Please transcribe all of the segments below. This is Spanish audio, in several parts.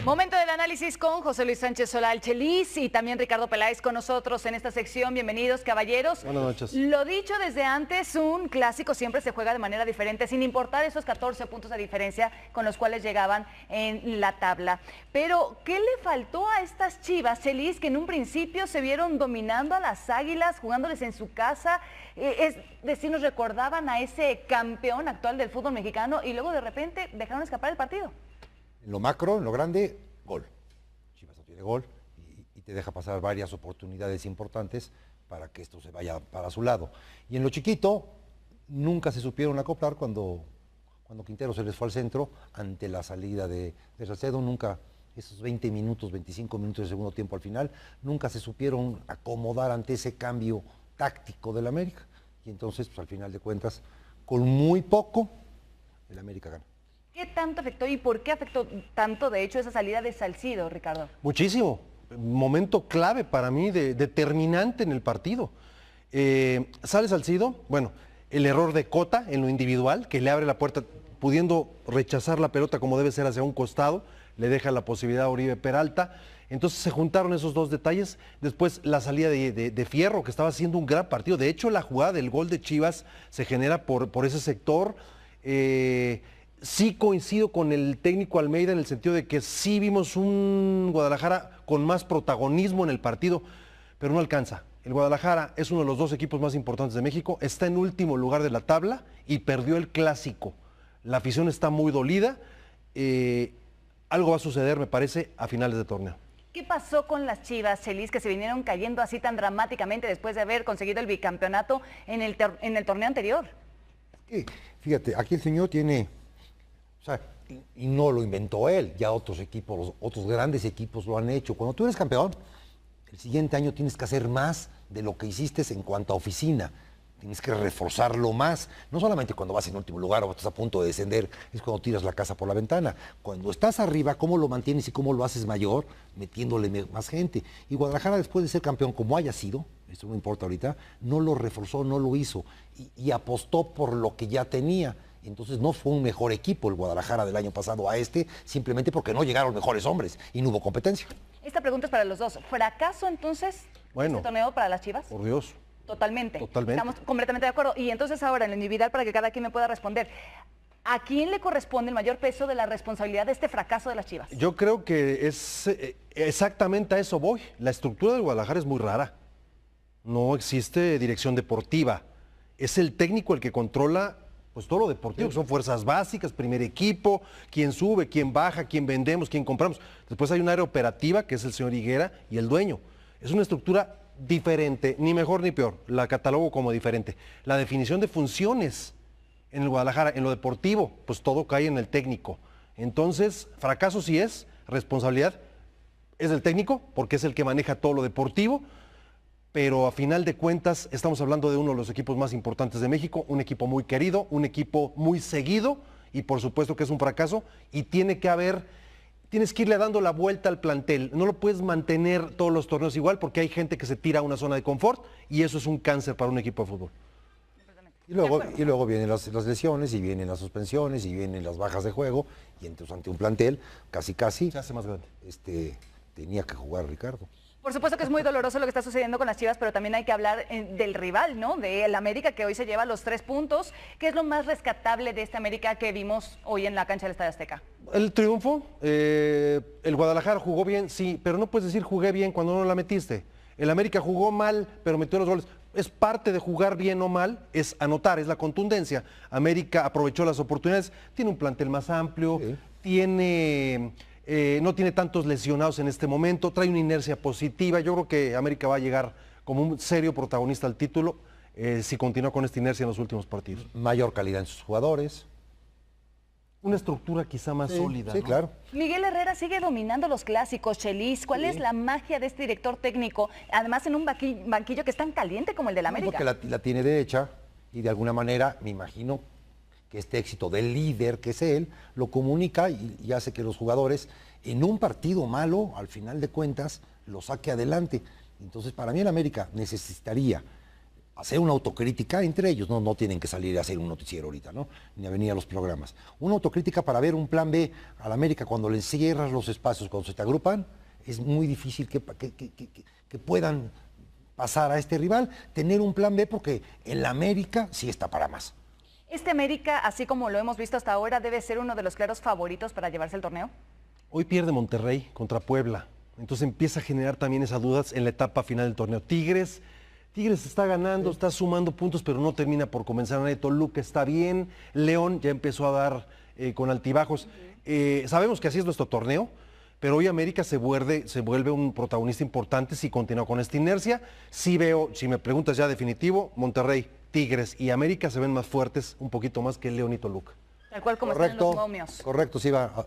Momento del análisis con José Luis Sánchez Solá, el Chelis, y también Ricardo Peláez con nosotros en esta sección. Bienvenidos, caballeros. Buenas noches. Lo dicho desde antes, un clásico siempre se juega de manera diferente, sin importar esos 14 puntos de diferencia con los cuales llegaban en la tabla. Pero, ¿qué le faltó a estas Chivas, Chelis, que en un principio se vieron dominando a las Águilas, jugándoles en su casa? Es decir, nos recordaban a ese campeón actual del fútbol mexicano y luego de repente dejaron escapar el partido. En lo macro, en lo grande, gol. Chivas no tiene gol y te deja pasar varias oportunidades importantes para que esto se vaya para su lado. Y en lo chiquito, nunca se supieron acoplar cuando Quintero se les fue al centro ante la salida de Salcedo. Nunca, esos 20 minutos, 25 minutos de segundo tiempo al final, nunca se supieron acomodar ante ese cambio táctico del América. Y entonces, pues, al final de cuentas, con muy poco, el América gana. ¿Qué tanto afectó y por qué afectó tanto, de hecho, esa salida de Salcido, Ricardo? Muchísimo. Momento clave para mí, determinante en el partido. Sale Salcido, bueno, el error de Cota en lo individual, que le abre la puerta, pudiendo rechazar la pelota como debe ser hacia un costado, le deja la posibilidad a Oribe Peralta. Entonces se juntaron esos dos detalles. Después la salida de Fierro, que estaba haciendo un gran partido. De hecho, la jugada del gol de Chivas se genera por ese sector. Sí coincido con el técnico Almeida en el sentido de que sí vimos un Guadalajara con más protagonismo en el partido, pero no alcanza. El Guadalajara es uno de los dos equipos más importantes de México, está en último lugar de la tabla y perdió el clásico. La afición está muy dolida. Algo va a suceder, me parece, a finales de torneo. ¿Qué pasó con las Chivas, Chelis, que se vinieron cayendo así tan dramáticamente después de haber conseguido el bicampeonato en el torneo anterior? Fíjate, aquí el señor tiene... O sea, y no lo inventó él, ya otros equipos, otros grandes equipos lo han hecho. Cuando tú eres campeón, el siguiente año tienes que hacer más de lo que hiciste en cuanto a oficina. Tienes que reforzarlo más. No solamente cuando vas en último lugar o estás a punto de descender, es cuando tiras la casa por la ventana. Cuando estás arriba, ¿cómo lo mantienes y cómo lo haces mayor? Metiéndole más gente. Y Guadalajara, después de ser campeón, como haya sido, esto no importa ahorita, no lo reforzó, no lo hizo. Y apostó por lo que ya tenía. Entonces no fue un mejor equipo el Guadalajara del año pasado a simplemente porque no llegaron mejores hombres y no hubo competencia. Esta pregunta es para los dos. ¿Fracaso entonces este torneo para las Chivas? Por Dios. Totalmente. Totalmente. Estamos completamente de acuerdo. Y entonces ahora, en lo individual, para que cada quien me pueda responder, ¿a quién le corresponde el mayor peso de la responsabilidad de este fracaso de las Chivas? Yo creo que es exactamente a eso voy. La estructura del Guadalajara es muy rara. No existe dirección deportiva. Es el técnico el que controla pues todo lo deportivo, que son fuerzas básicas, primer equipo, quién sube, quién baja, quién vendemos, quién compramos. Después hay un área operativa, que es el señor Higuera, y el dueño. Es una estructura diferente, ni mejor ni peor, la catalogo como diferente. La definición de funciones en el Guadalajara, en lo deportivo, pues todo cae en el técnico. Entonces, fracaso sí es, responsabilidad es del técnico, porque es el que maneja todo lo deportivo, pero a final de cuentas estamos hablando de uno de los equipos más importantes de México, un equipo muy querido, un equipo muy seguido, y por supuesto que es un fracaso, y tienes que irle dando la vuelta al plantel. No lo puedes mantener todos los torneos igual porque hay gente que se tira a una zona de confort y eso es un cáncer para un equipo de fútbol. Y luego vienen las lesiones, y vienen las suspensiones, y vienen las bajas de juego, y entonces ante un plantel casi se hace más grande. Tenía que jugar Ricardo. Por supuesto que es muy doloroso lo que está sucediendo con las Chivas, pero también hay que hablar del rival, ¿no? Del América, que hoy se lleva los 3 puntos. ¿Qué es lo más rescatable de este América que vimos hoy en la cancha del Estadio Azteca? El triunfo, el Guadalajara jugó bien, sí, pero no puedes decir jugué bien cuando no la metiste. El América jugó mal, pero metió los goles. Es parte de jugar bien o mal, es anotar, es la contundencia. América aprovechó las oportunidades, tiene un plantel más amplio, sí. No tiene tantos lesionados en este momento, trae una inercia positiva. Yo creo que América va a llegar como un serio protagonista al título si continúa con esta inercia en los últimos partidos. Mayor calidad en sus jugadores. Una estructura quizá más sólida. Sí, ¿no? Claro. Miguel Herrera sigue dominando los clásicos, Chelis. ¿Cuál es la magia de este director técnico? Además, en un banquillo que es tan caliente como el del América. Porque la tiene derecha y de alguna manera, me imagino, que este éxito del líder que es él, lo comunica y hace que los jugadores en un partido malo, al final de cuentas, lo saque adelante. Entonces, para mí el América necesitaría hacer una autocrítica entre ellos, no tienen que salir a hacer un noticiero ahorita, ¿no? Ni a venir a los programas. Una autocrítica para ver un plan B al América cuando le encierras los espacios, cuando se te agrupan, es muy difícil que puedan pasar a este rival, tener un plan B porque el América sí está para más. ¿Este América, así como lo hemos visto hasta ahora, debe ser uno de los claros favoritos para llevarse el torneo? Hoy pierde Monterrey contra Puebla, entonces empieza a generar también esas dudas en la etapa final del torneo. Tigres está ganando, está sumando puntos, pero no termina por comenzar a nadie. Toluca está bien, León ya empezó a dar con altibajos. Sabemos que así es nuestro torneo, pero hoy América se vuelve un protagonista importante si continúa con esta inercia. Sí veo, si me preguntas ya definitivo, Monterrey, Tigres y América se ven más fuertes, un poquito más que León y Toluca. Tal cual como están en los momios. Correcto,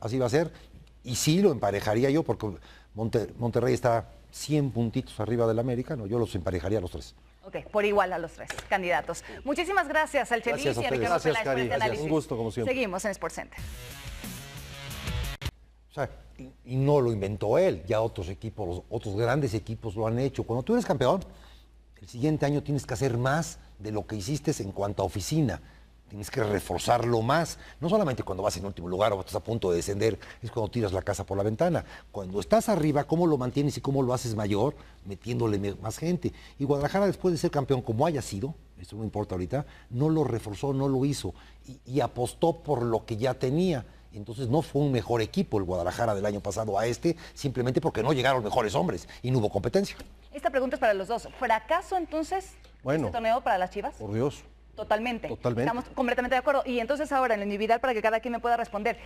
así va a ser. Y sí lo emparejaría yo, porque Monterrey está 100 puntitos arriba del América, no, yo los emparejaría a los tres. Ok, por igual a los tres candidatos. Muchísimas gracias al Chelis y a Ricardo Gracias, Peláez por Cari. este análisis. Un gusto, como siempre. Seguimos en SportsCenter. O sea, y no lo inventó él, ya otros equipos, otros grandes equipos lo han hecho. Cuando tú eres campeón, el siguiente año tienes que hacer más de lo que hiciste en cuanto a oficina. Tienes que reforzarlo más, no solamente cuando vas en último lugar o estás a punto de descender, es cuando tiras la casa por la ventana. Cuando estás arriba, ¿cómo lo mantienes y cómo lo haces mayor? Metiéndole más gente. Y Guadalajara, después de ser campeón, como haya sido, esto no importa ahorita, no lo reforzó, no lo hizo y apostó por lo que ya tenía. Entonces no fue un mejor equipo el Guadalajara del año pasado a este, simplemente porque no llegaron mejores hombres y no hubo competencia. Esta pregunta es para los dos. ¿Fracaso entonces este torneo para las Chivas? Por Dios. Totalmente. Totalmente. Estamos completamente de acuerdo. Y entonces ahora, en lo individual, para que cada quien me pueda responder,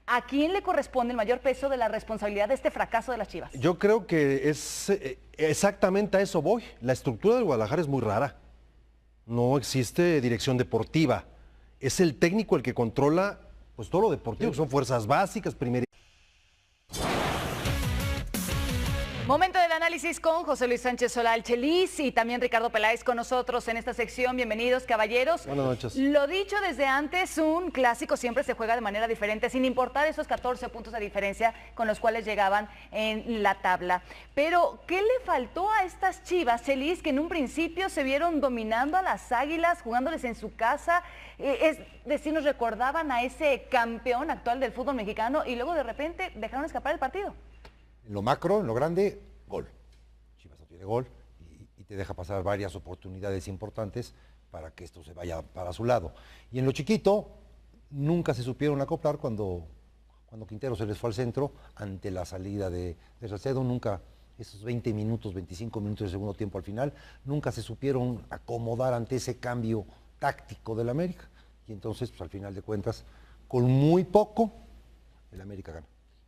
¿a quién le corresponde el mayor peso de la responsabilidad de este fracaso de las Chivas? Yo creo que es exactamente a eso voy. La estructura del Guadalajara es muy rara. No existe dirección deportiva. Es el técnico el que controla pues todo lo deportivo, que son fuerzas básicas, primera. Momento del análisis con José Luis Sánchez Solá, el Chelis, y también Ricardo Peláez con nosotros en esta sección. Bienvenidos, caballeros. Buenas noches. Lo dicho desde antes, un clásico siempre se juega de manera diferente, sin importar esos 14 puntos de diferencia con los cuales llegaban en la tabla. Pero, ¿qué le faltó a estas Chivas, Chelis, que en un principio se vieron dominando a las Águilas, jugándoles en su casa? Es decir, nos recordaban a ese campeón actual del fútbol mexicano y luego de repente dejaron escapar el partido. En lo macro, en lo grande, gol. Chivas no tiene gol y te deja pasar varias oportunidades importantes para que esto se vaya para su lado. Y en lo chiquito, nunca se supieron acoplar cuando Quintero se les fue al centro ante la salida de Salcedo, nunca, esos 20 minutos, 25 minutos de segundo tiempo al final, nunca se supieron acomodar ante ese cambio táctico del América. Y entonces, pues al final de cuentas, con muy poco, el América gana.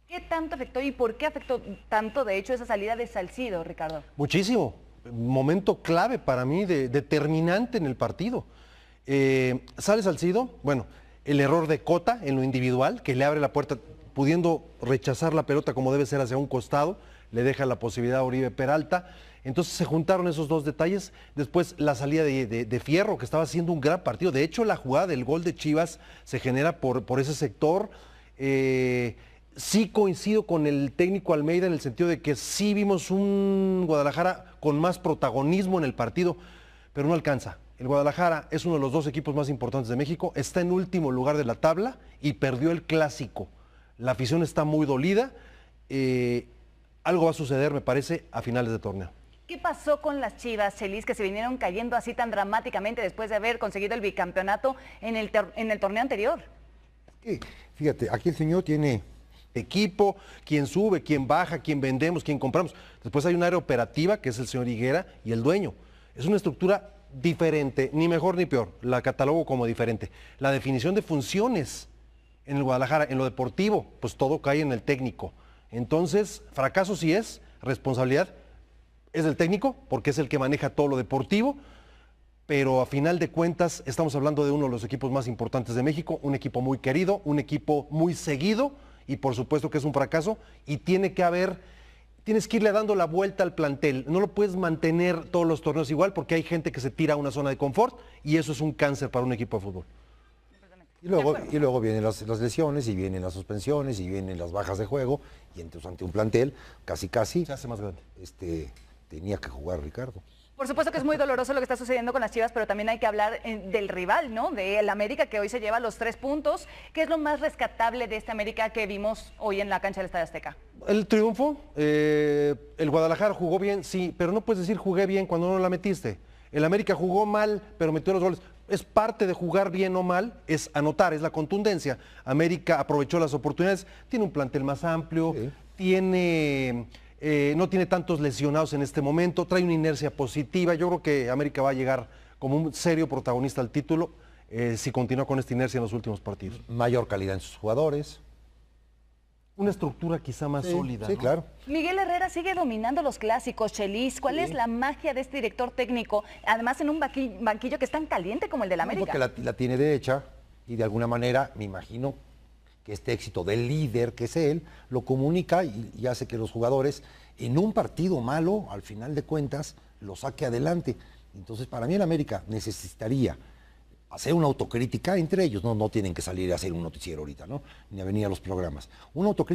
¿Qué tanto afectó y por qué afectó tanto, de hecho, esa salida de Salcido, Ricardo? Muchísimo. Momento clave para mí, determinante en el partido. Sale Salcido, bueno, el error de Cota en lo individual, que le abre la puerta, pudiendo rechazar la pelota como debe ser hacia un costado, le deja la posibilidad a Oribe Peralta. Entonces se juntaron esos dos detalles. Después la salida de Fierro, que estaba haciendo un gran partido. De hecho, la jugada del gol de Chivas se genera por ese sector. Sí coincido con el técnico Almeida en el sentido de que sí vimos un Guadalajara con más protagonismo en el partido, pero no alcanza. El Guadalajara es uno de los dos equipos más importantes de México, está en último lugar de la tabla y perdió el clásico. La afición está muy dolida. Algo va a suceder, me parece, a finales de torneo. ¿Qué pasó con las Chivas, Chelis, que se vinieron cayendo así tan dramáticamente después de haber conseguido el bicampeonato en el torneo anterior? Fíjate, aquí el señor tiene equipo, quién sube, quién baja, quién vendemos, quién compramos. Después hay un área operativa, que es el señor Higuera, y el dueño. Es una estructura diferente, ni mejor ni peor, la catalogo como diferente. La definición de funciones en el Guadalajara, en lo deportivo, pues todo cae en el técnico. Entonces, fracaso sí es, responsabilidad es del técnico, porque es el que maneja todo lo deportivo, pero a final de cuentas estamos hablando de uno de los equipos más importantes de México, un equipo muy querido, un equipo muy seguido, y por supuesto que es un fracaso, y tienes que irle dando la vuelta al plantel. No lo puedes mantener todos los torneos igual porque hay gente que se tira a una zona de confort y eso es un cáncer para un equipo de fútbol. Y luego vienen las lesiones y vienen las suspensiones y vienen las bajas de juego y entonces ante un plantel casi se hace más grande. tenía que jugar Ricardo. Por supuesto que es muy doloroso lo que está sucediendo con las Chivas, pero también hay que hablar del rival, ¿no? Del América, que hoy se lleva los 3 puntos. ¿Qué es lo más rescatable de este América que vimos hoy en la cancha del Estadio Azteca? El triunfo, el Guadalajara jugó bien, sí, pero no puedes decir jugué bien cuando no la metiste. El América jugó mal, pero metió los goles. Es parte de jugar bien o mal, es anotar, es la contundencia. América aprovechó las oportunidades, tiene un plantel más amplio, sí. No tiene tantos lesionados en este momento, trae una inercia positiva. Yo creo que América va a llegar como un serio protagonista al título si continúa con esta inercia en los últimos partidos. Mayor calidad en sus jugadores. Una estructura quizá más sólida. Sí, ¿no? Claro. Miguel Herrera sigue dominando los clásicos. Chelis, ¿cuál es la magia de este director técnico? Además en un banquillo que es tan caliente como el del América. Porque la tiene de hecha y de alguna manera me imagino que este éxito del líder que es él lo comunica y hace que los jugadores en un partido malo, al final de cuentas, lo saque adelante. Entonces para mí el América necesitaría hacer una autocrítica entre ellos, no tienen que salir a hacer un noticiero ahorita, ¿no? Ni a venir a los programas. Una autocrítica